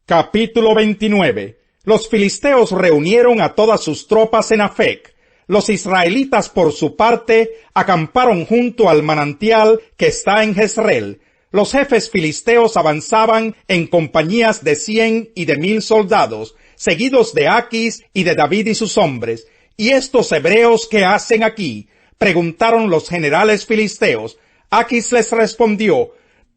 Capítulo 29. Los filisteos reunieron a todas sus tropas en Afec. Los israelitas, por su parte, acamparon junto al manantial que está en Jezreel. Los jefes filisteos avanzaban en compañías de 100 y de 1000 soldados, seguidos de Aquis y de David y sus hombres. ¿Y estos hebreos qué hacen aquí?, preguntaron los generales filisteos. Aquis les respondió: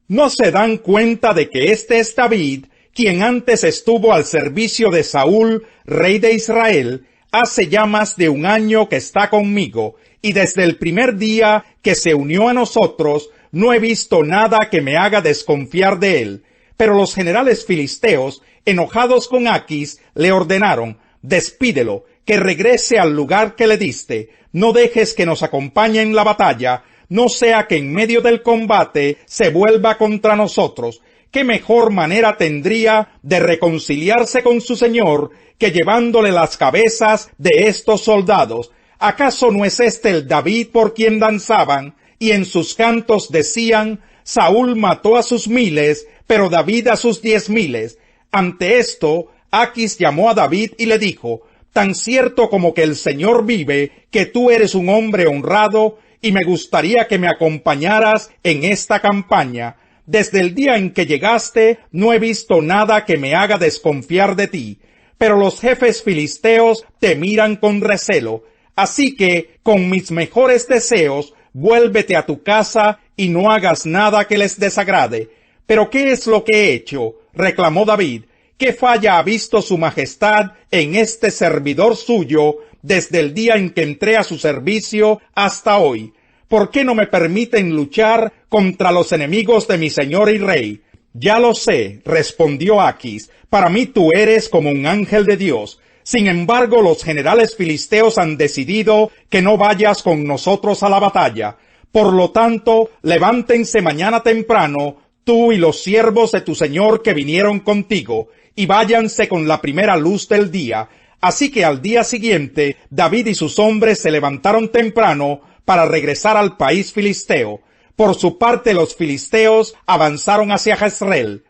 ¿no se dan cuenta de que este es David, quien antes estuvo al servicio de Saúl, rey de Israel? Hace ya más de 1 año que está conmigo, y desde el primer día que se unió a nosotros, no he visto nada que me haga desconfiar de él. Pero los generales filisteos, enojados con Aquis, le ordenaron: despídelo, que regrese al lugar que le diste, no dejes que nos acompañe en la batalla, no sea que en medio del combate se vuelva contra nosotros. ¿Qué mejor manera tendría de reconciliarse con su señor que llevándole las cabezas de estos soldados? ¿Acaso no es este el David por quien danzaban? Y en sus cantos decían: Saúl mató a sus 1000, pero David a sus 10,000. Ante esto, Aquis llamó a David y le dijo: tan cierto como que el Señor vive, que tú eres un hombre honrado, y me gustaría que me acompañaras en esta campaña. Desde el día en que llegaste, no he visto nada que me haga desconfiar de ti. Pero los jefes filisteos te miran con recelo. Así que, con mis mejores deseos, vuélvete a tu casa y no hagas nada que les desagrade. ¿Pero qué es lo que he hecho?, reclamó David. ¿Qué falla ha visto su majestad en este servidor suyo desde el día en que entré a su servicio hasta hoy? ¿Por qué no me permiten luchar contra los enemigos de mi señor y rey? Ya lo sé, respondió Aquis, para mí tú eres como un ángel de Dios. Sin embargo, los generales filisteos han decidido que no vayas con nosotros a la batalla. Por lo tanto, levántense mañana temprano, tú y los siervos de tu señor que vinieron contigo, y váyanse con la primera luz del día. Así que al día siguiente, David y sus hombres se levantaron temprano para regresar al país filisteo. Por su parte, los filisteos avanzaron hacia Jezreel.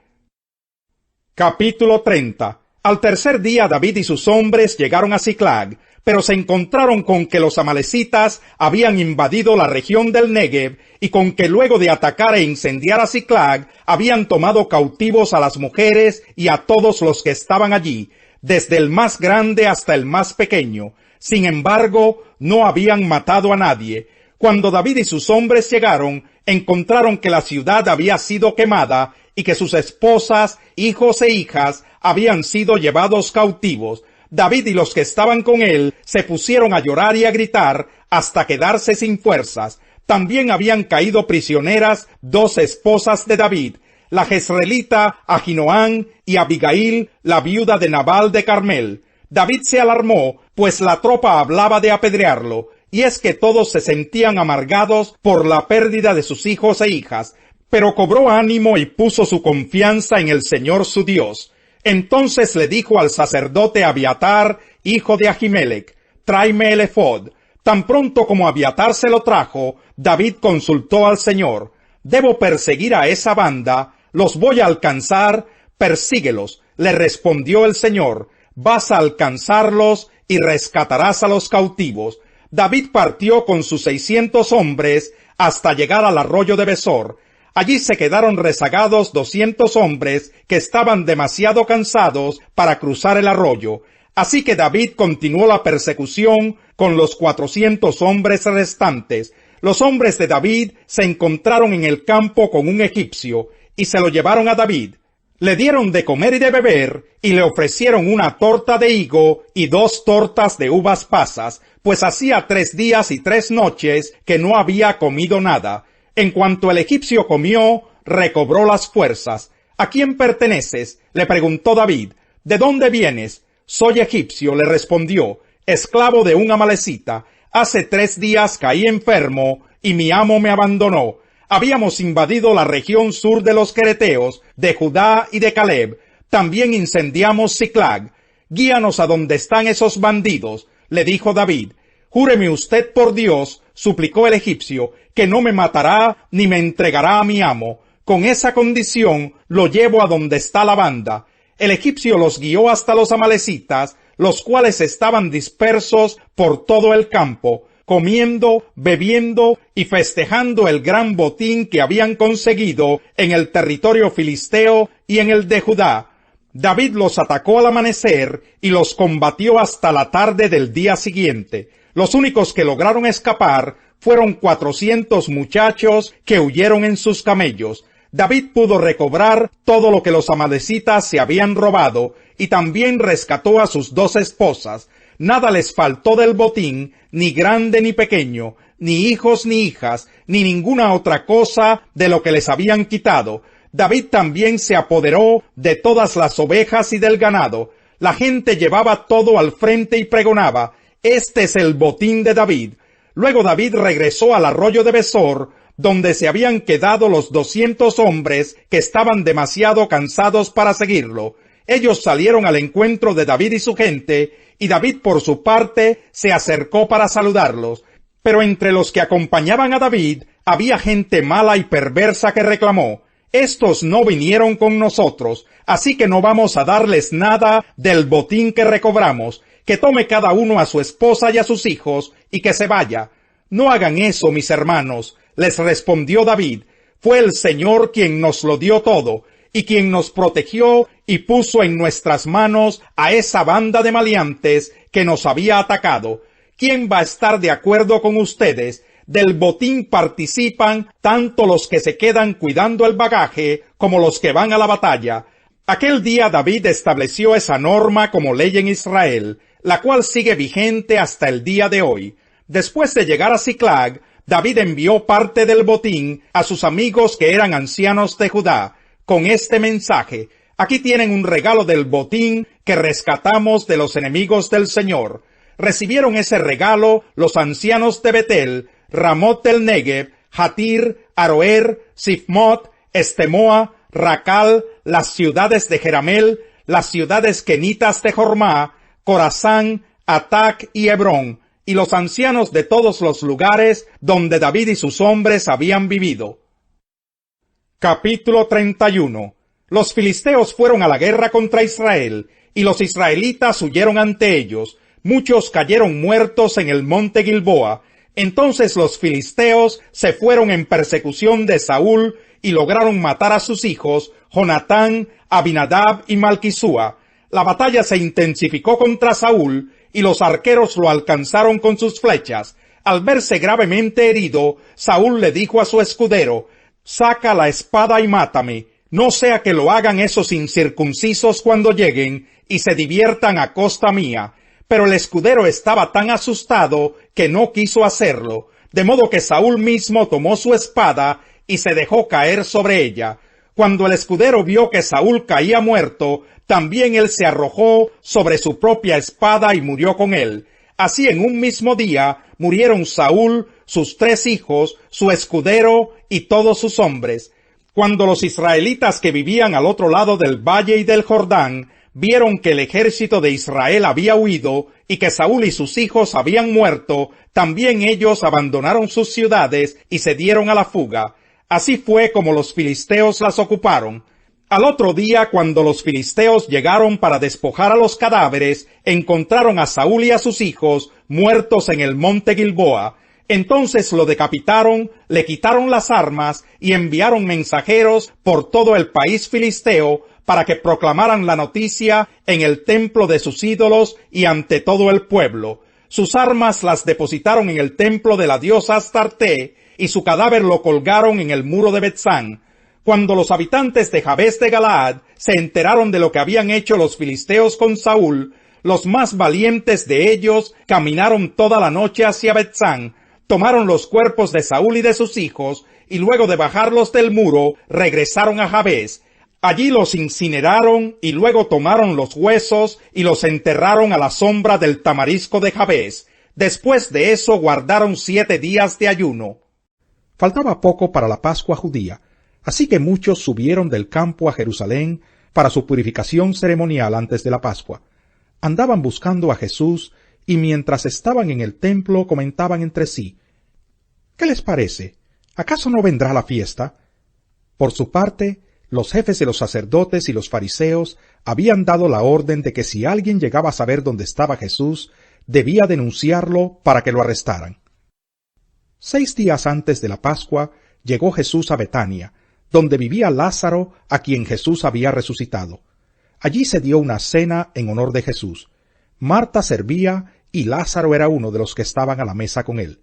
Capítulo 30. Al tercer día, David y sus hombres llegaron a Siclag, pero se encontraron con que los amalecitas habían invadido la región del Negev, y con que luego de atacar e incendiar a Siclag, habían tomado cautivos a las mujeres y a todos los que estaban allí, desde el más grande hasta el más pequeño. Sin embargo, no habían matado a nadie. Cuando David y sus hombres llegaron, encontraron que la ciudad había sido quemada y que sus esposas, hijos e hijas habían sido llevados cautivos. David y los que estaban con él se pusieron a llorar y a gritar hasta quedarse sin fuerzas. También habían caído prisioneras 2 esposas de David, la jezreelita Ahinoam y Abigail, la viuda de Nabal de Carmel. David se alarmó, pues la tropa hablaba de apedrearlo, y es que todos se sentían amargados por la pérdida de sus hijos e hijas, pero cobró ánimo y puso su confianza en el Señor su Dios. Entonces le dijo al sacerdote Abiatar, hijo de Ahimelech: tráeme el efod. Tan pronto como Abiatar se lo trajo, David consultó al Señor: ¿debo perseguir a esa banda? ¿Los voy a alcanzar? Persíguelos, le respondió el Señor. Vas a alcanzarlos y rescatarás a los cautivos. David partió con sus 600 hombres hasta llegar al arroyo de Besor. Allí se quedaron rezagados 200 hombres que estaban demasiado cansados para cruzar el arroyo. Así que David continuó la persecución con los 400 hombres restantes. Los hombres de David se encontraron en el campo con un egipcio y se lo llevaron a David. Le dieron de comer y de beber y le ofrecieron una torta de higo y 2 tortas de uvas pasas, pues hacía 3 días y 3 noches que no había comido nada. En cuanto el egipcio comió, recobró las fuerzas. ¿A quién perteneces?, le preguntó David. ¿De dónde vienes? Soy egipcio, le respondió, esclavo de un amalecita. Hace 3 días caí enfermo y mi amo me abandonó. Habíamos invadido la región sur de los quereteos, de Judá y de Caleb. También incendiamos Siclag. Guíanos a donde están esos bandidos, le dijo David. Júreme usted por Dios, suplicó el egipcio, que no me matará ni me entregará a mi amo. Con esa condición lo llevo a donde está la banda. el egipcio los guió hasta los amalecitas, los cuales estaban dispersos por todo el campo, comiendo, bebiendo y festejando el gran botín que habían conseguido en el territorio filisteo y en el de Judá. David los atacó al amanecer y los combatió hasta la tarde del día siguiente. Los únicos que lograron escapar fueron 400 muchachos que huyeron en sus camellos. David pudo recobrar todo lo que los amalecitas se habían robado y también rescató a sus 2 esposas. Nada les faltó del botín, ni grande ni pequeño, ni hijos ni hijas, ni ninguna otra cosa de lo que les habían quitado. David también se apoderó de todas las ovejas y del ganado. La gente llevaba todo al frente y pregonaba: «Este es el botín de David». Luego David regresó al arroyo de Besor, donde se habían quedado los 200 hombres que estaban demasiado cansados para seguirlo. Ellos salieron al encuentro de David y su gente, y David por su parte se acercó para saludarlos. Pero entre los que acompañaban a David había gente mala y perversa que reclamó: «Estos no vinieron con nosotros, así que no vamos a darles nada del botín que recobramos. Que tome cada uno a su esposa y a sus hijos, y que se vaya». «No hagan eso, mis hermanos», les respondió David. «Fue el Señor quien nos lo dio todo, y quien nos protegió y puso en nuestras manos a esa banda de maleantes que nos había atacado. ¿Quién va a estar de acuerdo con ustedes? Del botín participan tanto los que se quedan cuidando el bagaje como los que van a la batalla». Aquel día David estableció esa norma como ley en Israel, la cual sigue vigente hasta el día de hoy. Después de llegar a Siclag, David envió parte del botín a sus amigos que eran ancianos de Judá, con este mensaje: «Aquí tienen un regalo del botín que rescatamos de los enemigos del Señor». Recibieron ese regalo los ancianos de Betel, Ramot del Negev, Jatir, Aroer, Sifmot, Estemoa, Racal, las ciudades de Jeramel, las ciudades kenitas de Jormá, Corazán, Atac y Hebrón, y los ancianos de todos los lugares donde David y sus hombres habían vivido. Capítulo 31. Los filisteos fueron a la guerra contra Israel, y los israelitas huyeron ante ellos. Muchos cayeron muertos en el monte Gilboa. Entonces los filisteos se fueron en persecución de Saúl y lograron matar a sus hijos, Jonatán, Abinadab y Malquisúa. La batalla se intensificó contra Saúl, y los arqueros lo alcanzaron con sus flechas. Al verse gravemente herido, Saúl le dijo a su escudero: «Saca la espada y mátame, no sea que lo hagan esos incircuncisos cuando lleguen y se diviertan a costa mía». Pero el escudero estaba tan asustado que no quiso hacerlo, de modo que Saúl mismo tomó su espada y se dejó caer sobre ella. Cuando el escudero vio que Saúl caía muerto, también él se arrojó sobre su propia espada y murió con él. Así en un mismo día murieron Saúl, sus 3 hijos, su escudero y todos sus hombres. Cuando los israelitas que vivían al otro lado del valle y del Jordán vieron que el ejército de Israel había huido y que Saúl y sus hijos habían muerto, también ellos abandonaron sus ciudades y se dieron a la fuga. Así fue como los filisteos las ocuparon. Al otro día, cuando los filisteos llegaron para despojar a los cadáveres, encontraron a Saúl y a sus hijos muertos en el monte Gilboa. Entonces lo decapitaron, le quitaron las armas y enviaron mensajeros por todo el país filisteo para que proclamaran la noticia en el templo de sus ídolos y ante todo el pueblo. Sus armas las depositaron en el templo de la diosa Astarte, y su cadáver lo colgaron en el muro de Betzán. Cuando los habitantes de Jabes de Galaad se enteraron de lo que habían hecho los filisteos con Saúl, los más valientes de ellos caminaron toda la noche hacia Betzán, tomaron los cuerpos de Saúl y de sus hijos, y luego de bajarlos del muro, regresaron a Jabes. Allí los incineraron y luego tomaron los huesos y los enterraron a la sombra del tamarisco de Jabes. Después de eso guardaron 7 días de ayuno. Faltaba poco para la Pascua judía, así que muchos subieron del campo a Jerusalén para su purificación ceremonial antes de la Pascua. Andaban buscando a Jesús y mientras estaban en el templo comentaban entre sí: «¿Qué les parece? ¿Acaso no vendrá la fiesta?». Por su parte, Los jefes de los sacerdotes y los fariseos habían dado la orden de que si alguien llegaba a saber dónde estaba Jesús, debía denunciarlo para que lo arrestaran. 6 días antes de la Pascua llegó Jesús a Betania, donde vivía Lázaro, a quien Jesús había resucitado. Allí se dio una cena en honor de Jesús. Marta servía y Lázaro era uno de los que estaban a la mesa con él.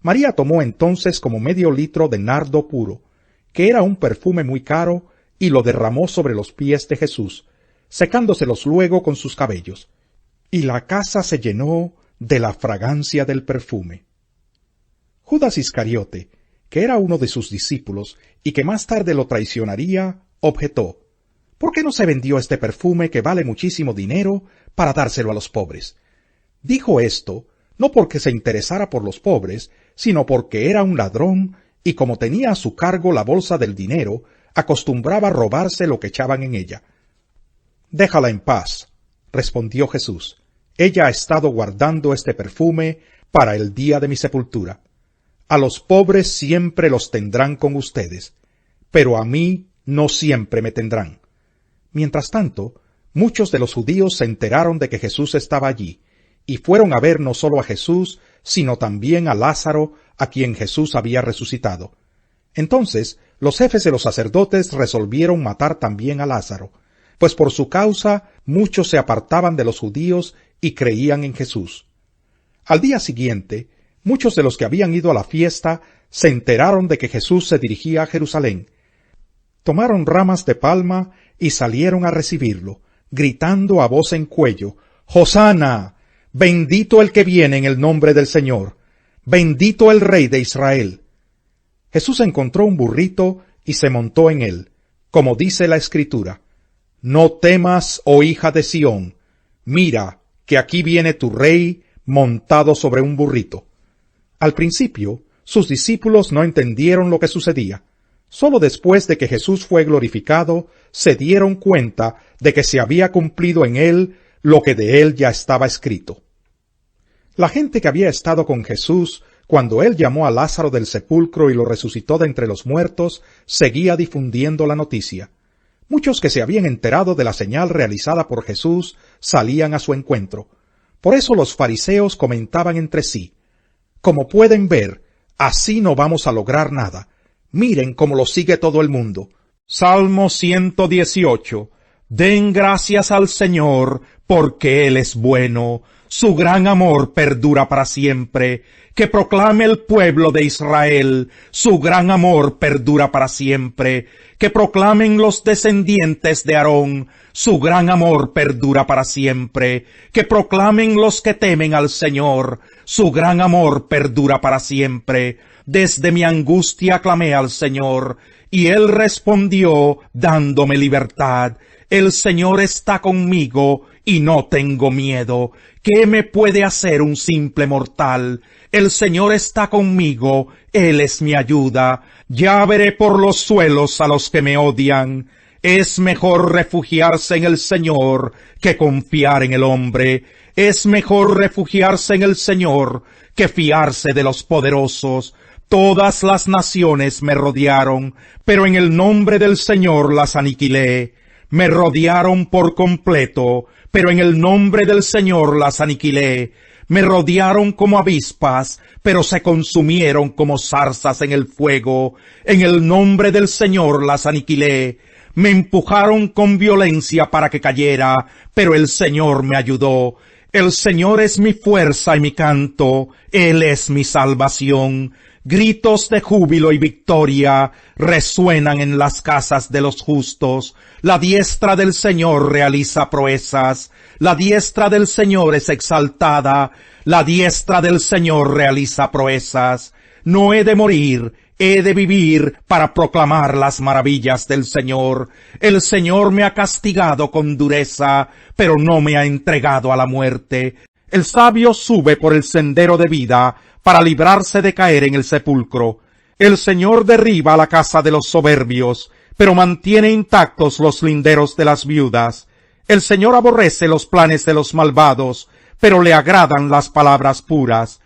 María tomó entonces como medio litro de nardo puro, que era un perfume muy caro, y lo derramó sobre los pies de Jesús, secándoselos luego con sus cabellos. Y la casa se llenó de la fragancia del perfume. Judas Iscariote, que era uno de sus discípulos y que más tarde lo traicionaría, objetó: ¿Por qué no se vendió este perfume que vale muchísimo dinero para dárselo a los pobres? Dijo esto no porque se interesara por los pobres, sino porque era un ladrón y como tenía a su cargo la bolsa del dinero, acostumbraba robarse lo que echaban en ella. Déjala en paz, respondió Jesús. Ella ha estado guardando este perfume para el día de mi sepultura. A los pobres siempre los tendrán con ustedes, pero a mí no siempre me tendrán. Mientras tanto, muchos de los judíos se enteraron de que Jesús estaba allí, y fueron a ver no solo a Jesús, sino también a Lázaro, a quien Jesús había resucitado. Entonces, los jefes de los sacerdotes resolvieron matar también a Lázaro, pues por su causa muchos se apartaban de los judíos y creían en Jesús. Al día siguiente, muchos de los que habían ido a la fiesta se enteraron de que Jesús se dirigía a Jerusalén. Tomaron ramas de palma y salieron a recibirlo, gritando a voz en cuello: «¡Hosana! Bendito el que viene en el nombre del Señor, bendito el Rey de Israel». Jesús encontró un burrito y se montó en él, como dice la Escritura: «No temas, oh hija de Sión, mira, que aquí viene tu rey montado sobre un burrito». Al principio, sus discípulos no entendieron lo que sucedía. Solo después de que Jesús fue glorificado, se dieron cuenta de que se había cumplido en él lo que de él ya estaba escrito. La gente que había estado con Jesús cuando él llamó a Lázaro del sepulcro y lo resucitó de entre los muertos, seguía difundiendo la noticia. Muchos que se habían enterado de la señal realizada por Jesús salían a su encuentro. Por eso los fariseos comentaban entre sí: «Como pueden ver, así no vamos a lograr nada. Miren cómo lo sigue todo el mundo». Salmo 118. Den gracias al Señor, porque Él es bueno. Su gran amor perdura para siempre. Que proclame el pueblo de Israel, su gran amor perdura para siempre. Que proclamen los descendientes de Aarón, su gran amor perdura para siempre. Que proclamen los que temen al Señor, su gran amor perdura para siempre. Desde mi angustia clamé al Señor, y Él respondió dándome libertad. El Señor está conmigo, y no tengo miedo. ¿Qué me puede hacer un simple mortal? El Señor está conmigo, Él es mi ayuda. Ya veré por los suelos a los que me odian. Es mejor refugiarse en el Señor que confiar en el hombre. Es mejor refugiarse en el Señor que fiarse de los poderosos. Todas las naciones me rodearon, pero en el nombre del Señor las aniquilé. Me rodearon por completo, pero en el nombre del Señor las aniquilé. Me rodearon como avispas, pero se consumieron como zarzas en el fuego. En el nombre del Señor las aniquilé. Me empujaron con violencia para que cayera, pero el Señor me ayudó. El Señor es mi fuerza y mi canto, Él es mi salvación. Gritos de júbilo y victoria resuenan en las casas de los justos. La diestra del Señor realiza proezas. La diestra del Señor es exaltada. La diestra del Señor realiza proezas. No he de morir, he de vivir para proclamar las maravillas del Señor. El Señor me ha castigado con dureza, pero no me ha entregado a la muerte. El sabio sube por el sendero de vida para librarse de caer en el sepulcro. El Señor derriba la casa de los soberbios, pero mantiene intactos los linderos de las viudas. El Señor aborrece los planes de los malvados, pero le agradan las palabras puras.